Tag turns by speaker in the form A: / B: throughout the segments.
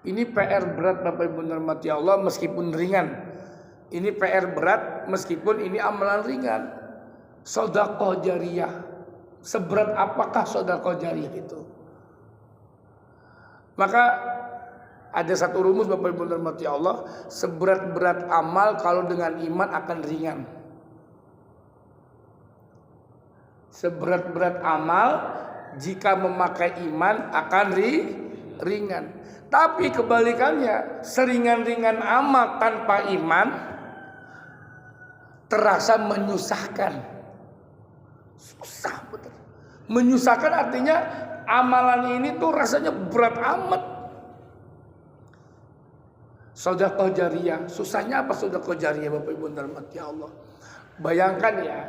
A: Ini PR berat Bapak Ibu dirahmati Allah meskipun ringan. Ini PR berat meskipun ini amalan ringan. Sedekah jariyah. Seberat apakah sedekah jariyah itu? Maka ada satu rumus Bapak Ibu dirahmati Allah, seberat-berat amal kalau dengan iman akan ringan. Seberat-berat amal jika memakai iman akan ringan. Tapi kebalikannya, seringan-ringan amal tanpa iman terasa menyusahkan. Susah betul. Menyusahkan artinya amalan ini tuh rasanya berat amat. Sedekah jariyah, susahnya apa sedekah jariyah Bapak Ibu dirahmati Allah? Bayangkan ya,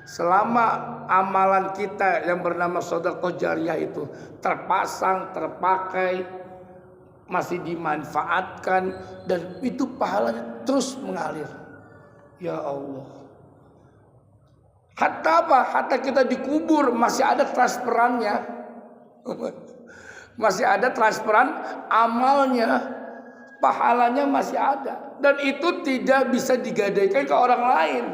A: selama amalan kita yang bernama sedekah jariyah itu terpasang, terpakai, masih dimanfaatkan, dan itu pahalanya terus mengalir. Ya Allah. Hatta apa? Hatta kita dikubur masih ada transferannya. Masih ada transferan amalnya. Pahalanya masih ada. Dan itu tidak bisa digadaikan ke orang lain.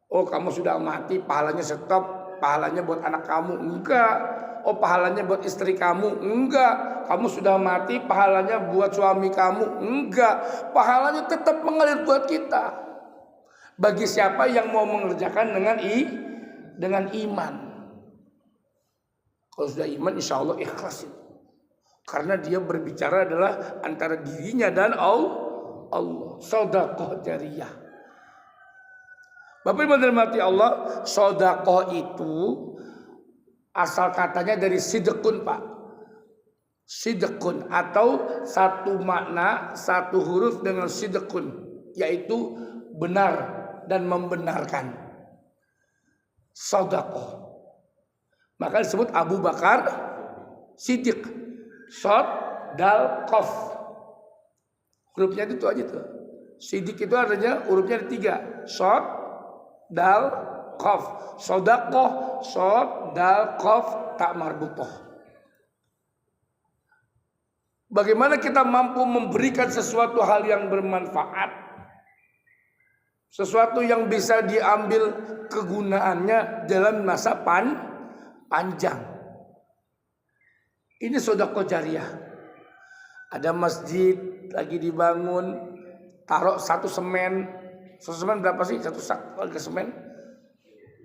A: Oh, kamu sudah mati, pahalanya stop. Pahalanya buat anak kamu. Enggak. Oh, pahalanya buat istri kamu. Enggak. Kamu sudah mati, pahalanya buat suami kamu. Enggak. Pahalanya tetap mengalir buat kita. Bagi siapa yang mau mengerjakan dengan iman. Kalau sudah iman, insya Allah ikhlas itu. Karena dia berbicara adalah antara dirinya dan Allah. Sedekah jariyah. Bapak Ibu dirahmati Allah, sedekah itu asal katanya dari sidqun, Pak. Sidqun atau satu makna, satu huruf dengan sidqun, yaitu benar dan membenarkan. Sedekah. Maka disebut Abu Bakar Siddiq. Shod, dal, qaf. Hurufnya itu aja tuh. Siddiq itu artinya hurufnya ada 3. Shod, dal, qaf. Sedekah, shod, dal, qaf, tak marbutah. Bagaimana kita mampu memberikan sesuatu hal yang bermanfaat, sesuatu yang bisa diambil kegunaannya dalam masa panjang. Ini sedekah jariyah. Ada masjid lagi dibangun, taruh satu semen. Satu semen berapa sih? Satu sak harga semen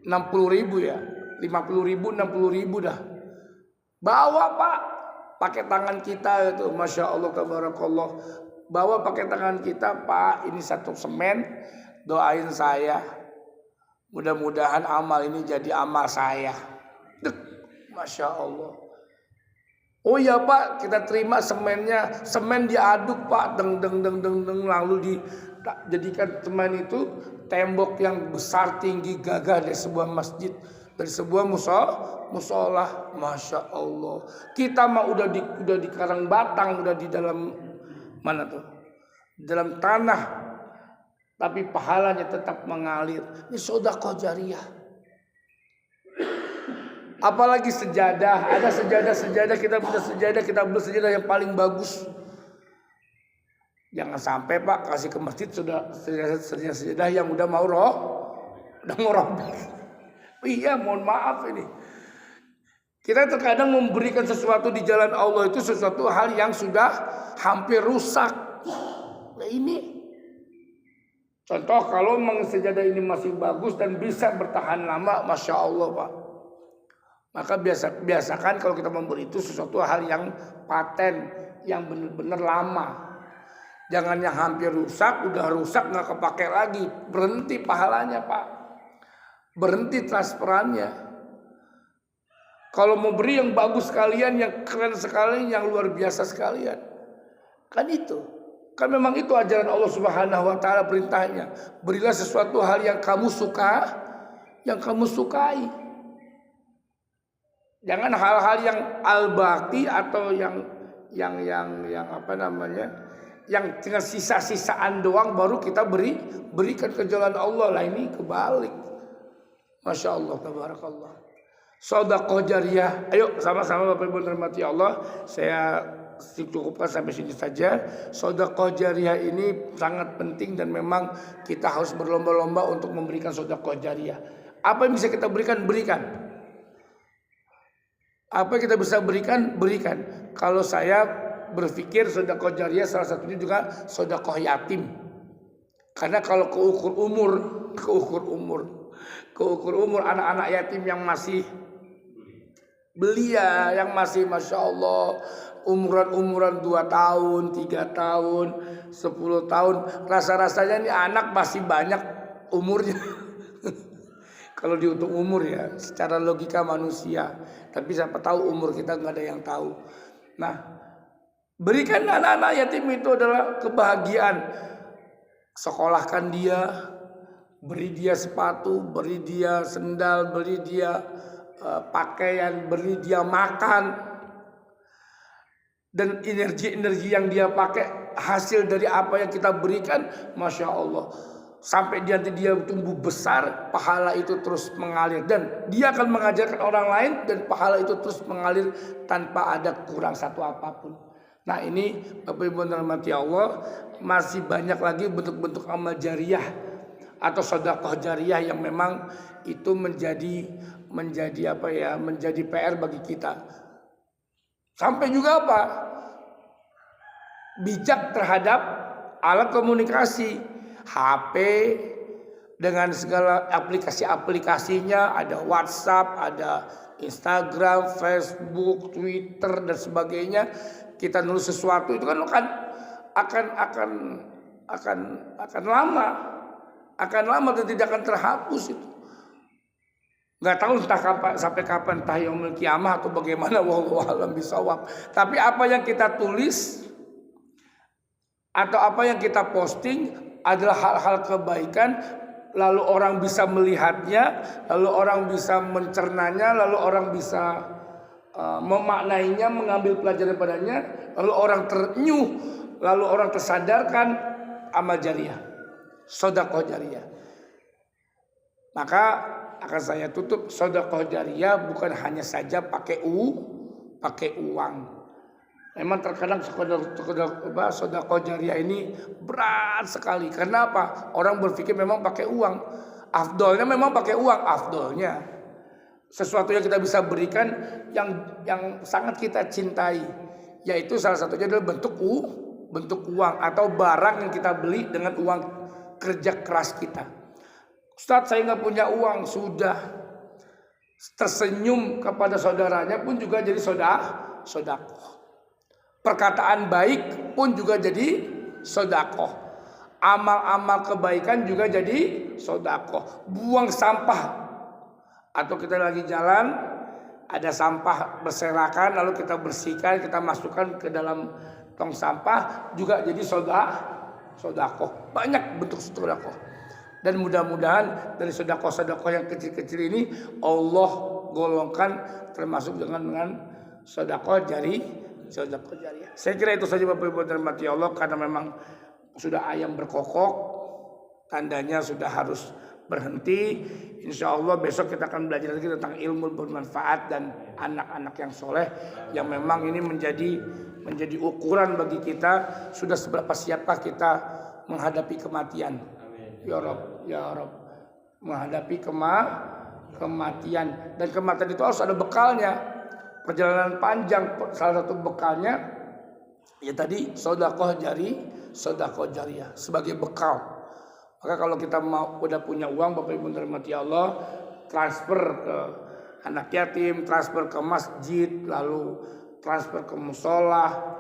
A: 60.000 ya. 50.000, 60.000 dah. Bawa, Pak, pakai tangan kita itu, masya Allah tabarakallah. Bawa pakai tangan kita, Pak, ini satu semen. Doain saya, mudah-mudahan amal ini jadi amal saya. Masya Allah. Oh ya Pak, kita terima semennya. Semen diaduk Pak, deng, lalu dijadikan semen itu tembok yang besar, tinggi, gagah dari sebuah masjid, dari sebuah musola. Masya Allah. Kita mah udah di Karang Batang, udah di dalam mana tuh? Di dalam tanah, tapi pahalanya tetap mengalir. Ini sedekah jariyah. Apalagi sejadah, ada sejadah, kita punya sejadah, kita beli sejadah yang paling bagus. Jangan sampai Pak kasih ke masjid sudah sejadah yang udah mau robek. Iya, mohon maaf ini. Kita terkadang memberikan sesuatu di jalan Allah itu sesuatu hal yang sudah hampir rusak. Nah ini contoh, kalau memang sejadah ini masih bagus dan bisa bertahan lama, masya Allah Pak. Maka biasakan kalau kita memberi itu sesuatu hal yang paten, yang benar-benar lama. Jangan yang hampir rusak, udah rusak nggak kepake lagi, berhenti pahalanya Pak, berhenti transferannya. Kalau mau beri yang bagus sekalian, yang keren sekali, yang luar biasa sekalian, kan itu, kan memang itu ajaran Allah Subhanahu Wa Taala, perintahnya. Berilah sesuatu hal yang kamu suka, yang kamu sukai. Jangan hal-hal yang al-baqi atau yang apa namanya, yang dengan sisa-sisaan doang baru kita berikan ke jalan Allah. Lah ini kebalik. Masya Allah, tabarakallah. Sedekah jariyah. Ayo sama-sama Bapak Ibu dirahmati Allah. Saya cukupkan sampai sini saja. Sedekah jariyah ini sangat penting dan memang kita harus berlomba-lomba untuk memberikan sedekah jariyah. Apa yang bisa kita berikan? Berikan. Apa yang kita bisa berikan? Berikan. Kalau saya berpikir sedekah jariyah salah satunya juga sedekah yatim. Karena kalau keukur umur anak-anak yatim yang masih belia, yang masih Masya Allah umuran 2 tahun, 3 tahun, 10 tahun, rasa-rasanya ini anak masih banyak umurnya. Kalau dihitung umur ya, secara logika manusia. Tapi siapa tahu umur kita nggak ada yang tahu. Nah, berikan anak-anak yatim itu adalah kebahagiaan. Sekolahkan dia, beri dia sepatu, beri dia sendal, beri dia pakaian, beri dia makan, dan energi yang dia pakai hasil dari apa yang kita berikan, Masya Allah, sampai nanti dia tumbuh besar, pahala itu terus mengalir dan dia akan mengajarkan orang lain dan pahala itu terus mengalir tanpa ada kurang satu apapun. Nah ini Bapak Ibu dirahmati Allah, masih banyak lagi bentuk-bentuk amal jariyah atau sedekah jariyah yang memang itu menjadi PR bagi kita. Sampai juga apa? Bijak terhadap alat komunikasi, HP dengan segala aplikasi-aplikasinya, ada WhatsApp, ada Instagram, Facebook, Twitter dan sebagainya. Kita nulis sesuatu itu kan akan lama dan tidak akan terhapus itu. Nggak tahu sampai kapan, entah yaumul kiamah atau bagaimana, wallahu a'lam bishawab. Tapi apa yang kita tulis atau apa yang kita posting adalah hal-hal kebaikan, lalu orang bisa melihatnya, lalu orang bisa mencernanya, lalu orang bisa memaknainya, mengambil pelajaran padanya, lalu orang terenyuh, lalu orang tersadarkan, amal jariyah, sedekah jariyah. Maka akan saya tutup, sedekah jariyah bukan hanya saja pakai uang. Memang terkadang sedekah jariyah ini berat sekali. Karena apa? Orang berpikir memang pakai uang. Afdolnya memang pakai uang, afdolnya. Sesuatu yang kita bisa berikan yang sangat kita cintai, yaitu salah satunya adalah bentuk uang atau barang yang kita beli dengan uang kerja keras kita. Ustaz, saya nggak punya uang. Sudah, tersenyum kepada saudaranya pun juga jadi sodakoh. Perkataan baik pun juga jadi sodakoh. Amal-amal kebaikan juga jadi sodakoh. Buang sampah, atau kita lagi jalan ada sampah berserakan, lalu kita bersihkan, kita masukkan ke dalam tong sampah, juga jadi sodakoh. Banyak bentuk sodakoh. Dan mudah-mudahan dari sedekah-sedekah yang kecil-kecil ini Allah golongkan termasuk dengan sedekah jariyah. Saya kira itu saja Bapak Ibu dirahmati Allah, karena memang sudah ayam berkokok, tandanya sudah harus berhenti. Insya Allah besok kita akan belajar lagi tentang ilmu bermanfaat dan anak-anak yang soleh, yang memang ini menjadi ukuran bagi kita sudah seberapa siapkah kita menghadapi kematian. Ya Rabb, menghadapi kematian, dan kematian itu harus ada bekalnya. Perjalanan panjang, salah satu bekalnya ya tadi sedekah jariyah sebagai bekal. Maka kalau kita udah punya uang, Bapak Ibu dirahmati Allah, transfer ke anak yatim, transfer ke masjid, lalu transfer ke musola,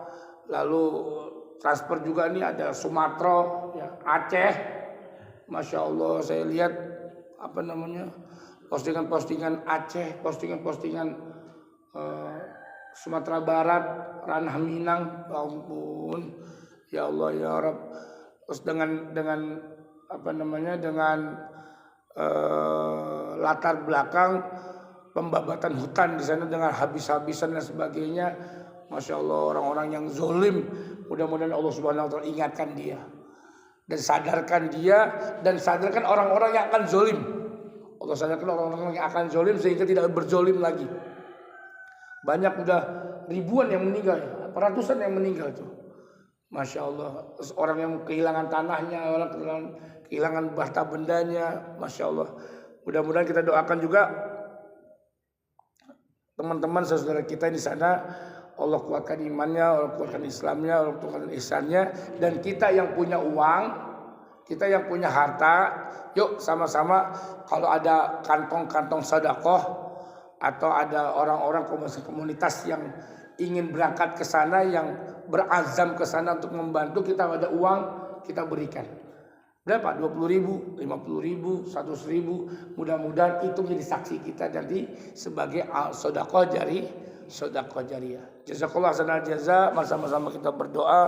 A: lalu transfer juga nih ada Sumatera, ya, Aceh. Masya Allah, saya lihat postingan-postingan Aceh, postingan-postingan Sumatera Barat, Ranah Minang, ya ampun, ya Allah ya Rabb. Terus dengan latar belakang pembabatan hutan di sana dengan habis-habisan dan sebagainya. Masya Allah, orang-orang yang zolim, mudah-mudahan Allah Subhanahu Wa Taala ingatkan dia dan sadarkan dia, dan sadarkan orang-orang yang akan zolim. Allah sadarkan orang-orang yang akan zolim sehingga tidak berzolim lagi. Banyak udah ribuan yang meninggal, ratusan yang meninggal tuh. Masya Allah, orang yang kehilangan tanahnya, orang kehilangan harta bendanya, Masya Allah. Mudah-mudahan kita doakan juga teman-teman saudara kita di sana, Allah kuatkan imannya, Allah kuatkan Islamnya, Allah kuatkan ihsannya. Dan kita yang punya uang, kita yang punya harta, yuk sama-sama kalau ada kantong-kantong sedekah atau ada orang-orang komunitas yang ingin berangkat ke sana, yang berazam ke sana untuk membantu, kita ada uang, kita berikan. Berapa? 20.000, 50.000, 100.000. Mudah-mudahan itu menjadi saksi kita nanti sebagai sedekah jariyah. Jazakallah sanal jaza. Sama-sama kita berdoa.